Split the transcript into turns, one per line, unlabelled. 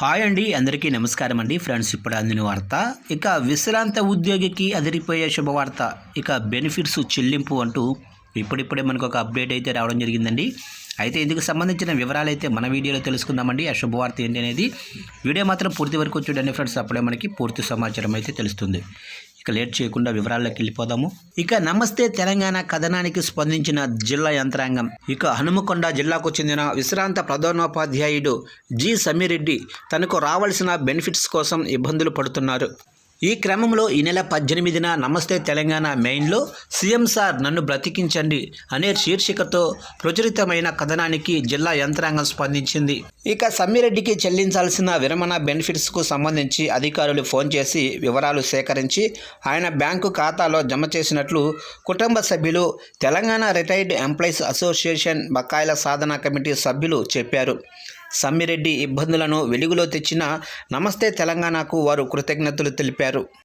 Hi అండి, అందరికీ నమస్కారం అండి. ఫ్రెండ్స్, ఇప్పుడు అందిన వార్త. ఇక విశ్రాంత ఉద్యోగికి అదిరిపోయే శుభవార్త. ఇక బెనిఫిట్స్ చెల్లింపు అంటూ ఇప్పుడిప్పుడే మనకు ఒక అప్డేట్ అయితే రావడం జరిగిందండి. అయితే ఇందుకు సంబంధించిన వివరాలు అయితే మన వీడియోలో తెలుసుకుందామండి. ఆ శుభవార్త ఏంటి అనేది వీడియో మాత్రం పూర్తి వరకు చూడండి ఫ్రెండ్స్. అప్పుడే మనకి పూర్తి సమాచారం అయితే తెలుస్తుంది. ఇక లేట్ చేయకుండా వివరాల్లోకి వెళ్ళిపోదాము. ఇక నమస్తే తెలంగాణ కథనానికి స్పందించిన జిల్లా యంత్రాంగం. ఇక హనుమకొండ జిల్లాకు చెందిన విశ్రాంత ప్రధానోపాధ్యాయుడు జి సమీరెడ్డి తనకు రావాల్సిన బెనిఫిట్స్ కోసం ఇబ్బందులు పడుతున్నారు. ఈ క్రమంలో ఈ నెల 18న నమస్తే తెలంగాణ మెయిన్లో సీఎం సార్ నన్ను బ్రతికించండి అనే శీర్షికతో ప్రచురితమైన కథనానికి జిల్లా యంత్రాంగం స్పందించింది. ఇక సమ్మిరెడ్డికి చెల్లించాల్సిన విరమణ బెనిఫిట్స్కు సంబంధించి అధికారులు ఫోన్ చేసి వివరాలు సేకరించి ఆయన బ్యాంకు ఖాతాలో జమ చేసినట్లు కుటుంబ సభ్యులు, తెలంగాణ రిటైర్డ్ ఎంప్లాయీస్ అసోసియేషన్ బకాయిల సాధన కమిటీ సభ్యులు చెప్పారు. సమ్మిరెడ్డి ఇబ్బందులను వెలుగులో తెచ్చిన నమస్తే తెలంగాణకు వారు కృతజ్ఞతలు తెలిపారు.